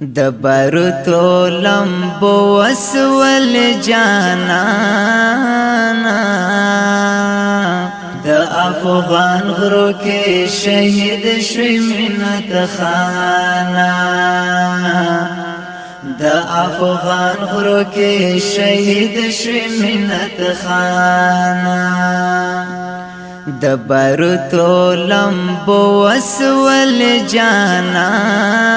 دبرتو لمبو وسول جانانا د افغان غرو کې شهید شوی منت خانا د افغان غرو کې شهید شوی منت خانا دبرتو لمبو وسول جانانا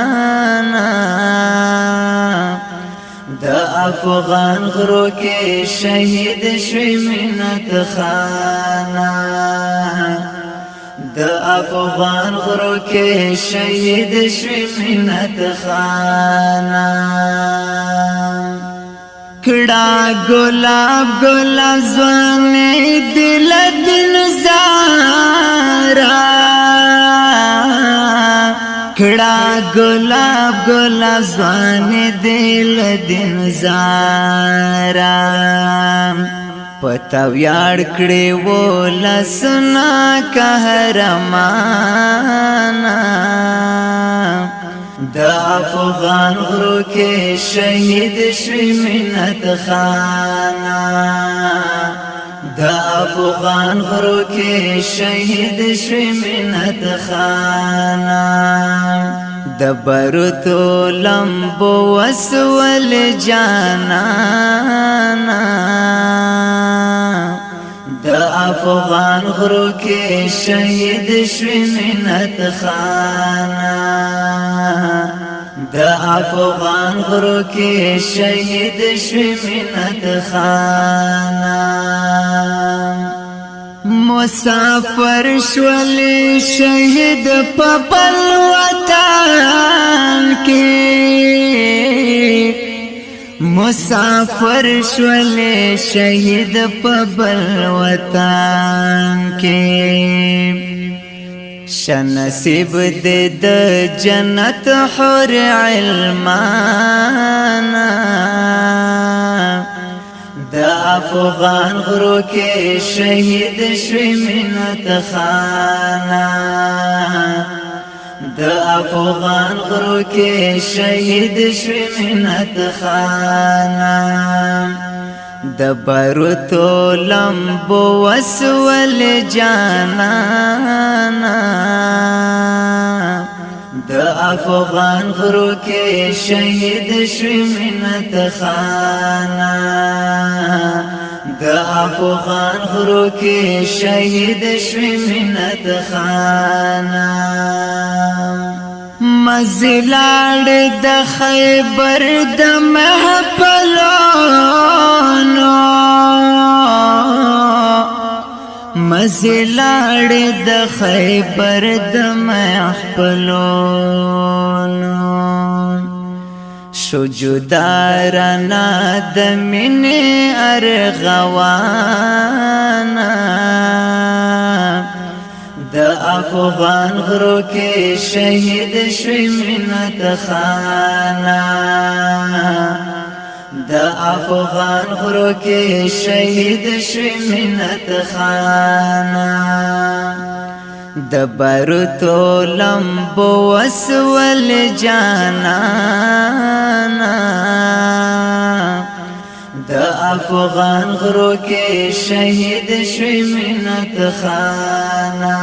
د افغان غرو کې شهید شوی منت خانا د افغان غرو کې شهید شوی منت خانا کڑا گلاب گلاب زوانی دل دل زارا کڑا گلاب گلاب زوانی دل دل زارا پتا ویاړ کړي ولا سنا قهرمانا د افغان غرو کې شهید شوی منت خانا د افغان غرو کې شهید شوی منت خانا دبرتو لمبو وسول جانانا د افغان غرو کې شهید شوی منت خانا د افغان غرو کې شهید شوی منت خانا مسافر شولی شهید په بل وطن کې مسافر شولی شهید په بل وطن کې شنصیب دې د جنت حور علمانا د افغان غرو کې شهید شوی منت خانا د افغان غرو کې شهید شوی منت خانا دبرتو لمبو وسول جانانا د افغان غرو کې شهید شوی منت خانا د افغان غرو کې شهید شوی منت خانا مزلاړ د خیبر د محفلونو مزلاړ د خیبر د محفلونو شو جدارنا د مینې ارغوانا د افغان غرو کې شهید شوی منت خانا د افغان غرو کې شهید شوی منت خانا دبرتو لمبو وسول جانانا د افغان غرو کې شهید شوی منت خانا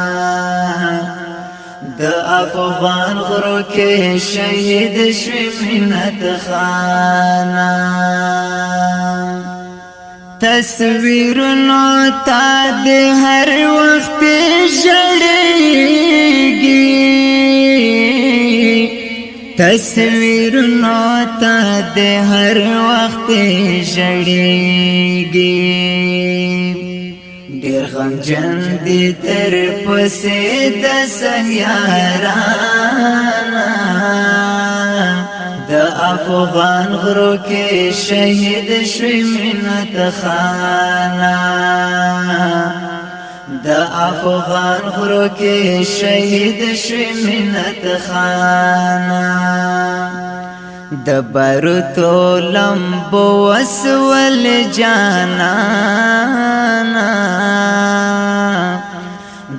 د افغان غرو کې شهید شوی منت خانا تصویرونو تا د هر وخت ژړېږي تصویرونو تا د هر وخت ژړېږي ډېر غمجن دي تر پسې د سیارانا د افغان غرو کې شهید شوی منت خانا د افغان غرو کې شهید شوی منت خانا دبرتو لمبو وسول جانانا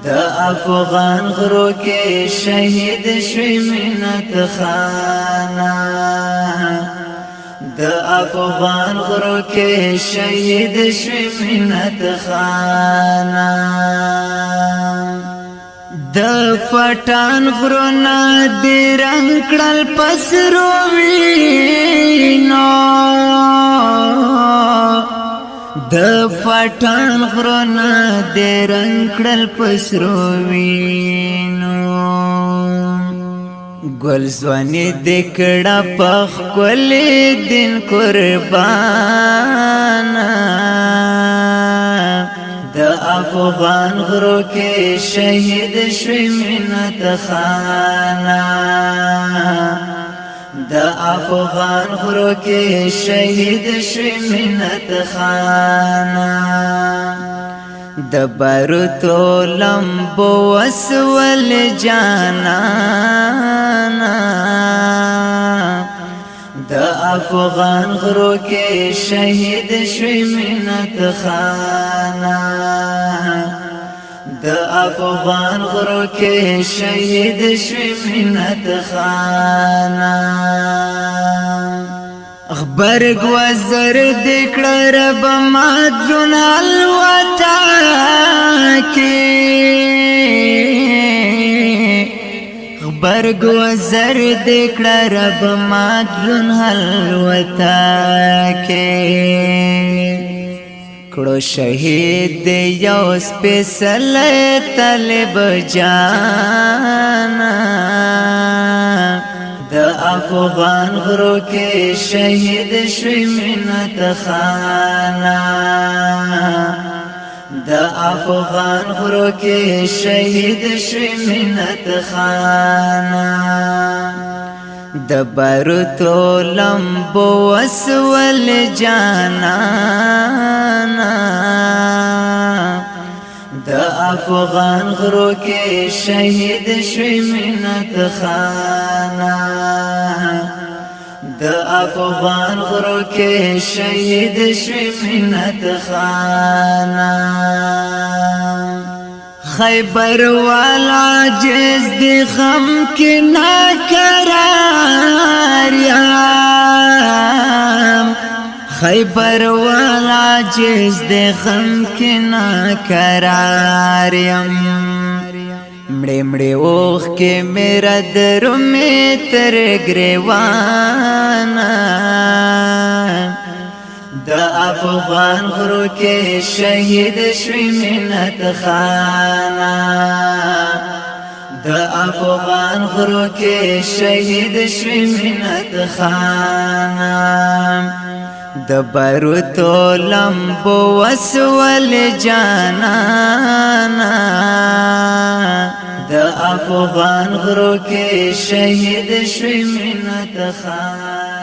د افغان غرو کې شهید شوی منت خانا د افغان غرو کې شهید شوی مینت خانا د پټان غرونه دې رنګ کړل پسرو وینو د پټان غرونه دې رنګ کړل پسرو وینو گل زوانی دکڑا پخ کلی دن قربانا د افغان غرو کې شهید شوی مینت خانا د افغان غرو کې شهید شوی مینت خانا د باروتو لمبو وسول جانانا د افغان غرو کې شهید شوی مینت خانا د افغان غرو کې شهید شوی مینت خانا غبرگ وزر دکڑا رب مات جن حلوتا کی غبرگ وزر دکڑا رب مات جن حلوتا کی کڑو شہید یو سپیسل طلب جانا د افغان غرو کې شهید شوی مینت خانا د افغان غرو کې شهید شوی مینت خانا د باروتو لمبو وسول جانانا د افغان غرو کې شهید شوی مینت خانا د افغان غرو کې شهید شوی مینت خانا خیبر والا جز دی غم کې ناقرار یم خیبر والا جز دے غم کی ناقرار یم مڑے مڑے اوخ کے میرا در میں تر گریوانا د افغان غرو کے شہید شوی مینت خانا د افغان غرو کے شہید شوی مینت خانا د باروتو لمبو وسول جانانا د افغان غرو کې شهید شوی مینت خانا